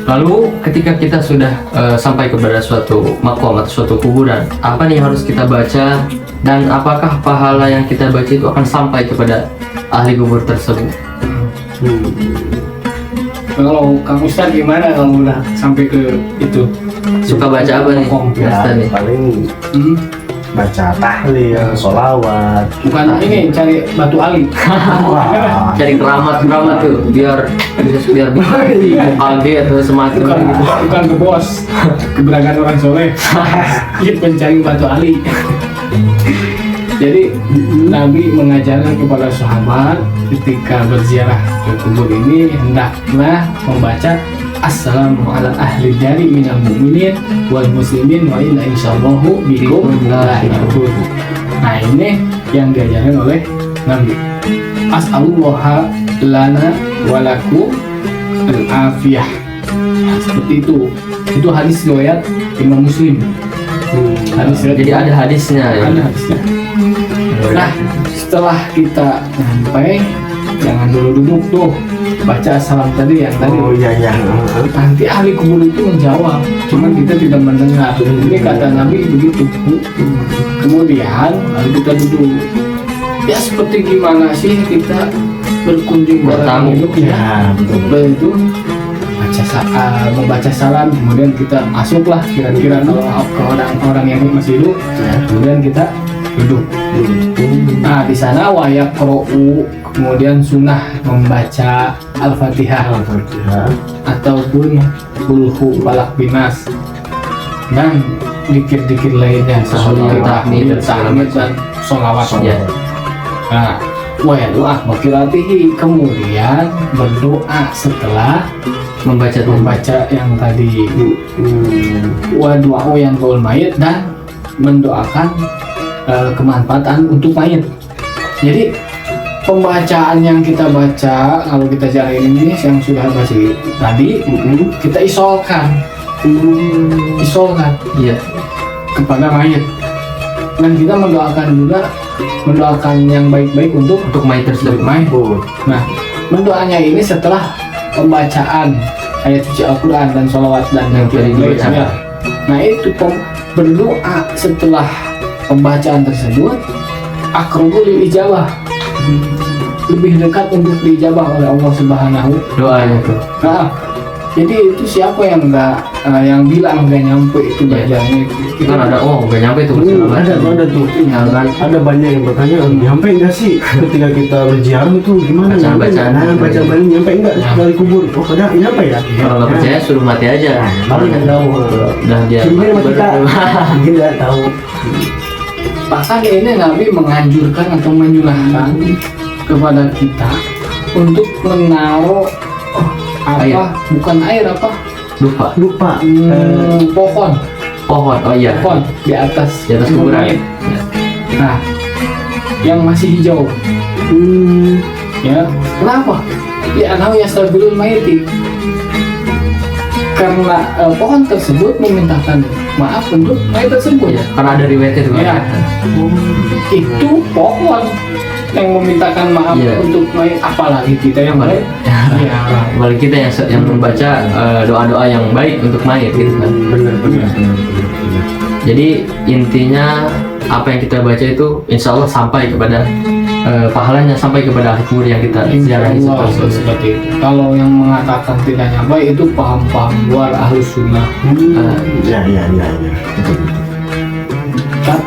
Lalu ketika kita sudah sampai kepada suatu makom atau suatu kuburan, apa nih yang harus kita baca, dan apakah pahala yang kita baca itu akan sampai kepada ahli kubur tersebut? Kalau Kang Ustadz gimana kalau udah sampai ke itu? Suka baca apa nih? Ya, Ustaz nih? paling baca tahlil, sholawat. Bukan ini cari batu ali. Wah, Cari keramat tuh biar bisa mukade atau semacam Bukan, gitu. bukan ke bos, keberadaan orang soleh. Dia pencari batu ali. Jadi Nabi mengajarkan kepada sahabat ketika berziarah ke kubur ini hendaklah membaca Assalamu ala ahli dari minal mu'minin wal muslimin wa inna insyaallahu bikum lahiqun. Nah ini yang diajarkan oleh Nabi. As'alullah lana walakum al-afiyah. Seperti itu. Itu hadis riwayat Imam Muslim. Hadis riwayat. Jadi ada hadisnya ya. Ada hadisnya. Nah, setelah kita sampai, jangan dulu duduk tuh, baca salam tadi yang tadi. oh iya iya. Nanti ahli kubur itu menjawab, cuman kita tidak mendengar. Ini kata Nabi begitu. Kemudian lalu kita duduk. Ya seperti gimana sih kita berkunjung Bertamu. hidup ya? Ya, betul. Itu membaca salam, kemudian kita masuklah kira-kira kalau ke orang-orang yang masih hidup, kemudian kita duduk. Nah di sana wayak qro'u, kemudian sunnah membaca al-fatihah Al-Fatihah. ataupun kulhu falak binas dan dikir-dikir lainnya Tahmid, tahmid, tahmid dan sholawat. Ya. Nah wa doa makiratihi, kemudian berdoa setelah membaca yang tadi. Wa doa yang kaul mayit, dan mendoakan kemanfaatan untuk mayit. Jadi pembacaan yang kita baca kalau kita jalanin ini yang sudah baca tadi, kita isolkan Iya. kepada mayit, dan kita mendoakan yang baik-baik untuk Mayit tersebut. mayit. Oh, Nah, mendoanya ini setelah pembacaan ayat suci Al-Quran dan sholawat dan yang Yang tadi dibaca. ya. Nah itu berdoa setelah pembacaan tersebut aqrabu lil ijabah, lebih dekat untuk diijabah oleh Allah Subhanahu. Doanya tuh. Nah, jadi itu siapa yang yang bilang nggak nyampe itu Iya. bacanya Kan ada nggak nyampe tuh. ada tuh. Ya kan. Ada banyak yang bertanya, nyampe enggak sih ketika kita berziarah itu gimana? Bacaan-bacaan. Baca balik nyampe enggak dari kubur? Oh, ada nyampe ya? Kalau nggak percaya suruh mati aja. Baru nggak tahu. Dah dia. Sini sama kita. Mungkin nggak tahu. Bahkan ini Nabi menganjurkan atau menyulahkan kepada kita untuk menaruh Air. bukan air apa Lupa. pohon Pohon. Oh iya. pohon di atas kuburan. mayit. Nah yang masih hijau, ya kenapa? Ya anau yastaghfirul mayiti, karena pohon tersebut memintakan maaf untuk mayat tersebut. Iya. Karena ada riwayatnya tuh. Ya. Itu pohon yang memintakan maaf Iya. untuk mayat, apalagi kita yang baik. Ya, Balik kita yang membaca doa-doa yang baik untuk mayit gitu kan. Benar. Jadi intinya apa yang kita baca itu insya Allah sampai kepada pahalanya sampai kepada ahli kubur yang kita ziarahi Allah seperti itu. seperti itu. Kalau yang mengatakan tidak nyampe itu paham-paham luar ahlus sunnah. Ya. Betul. Kan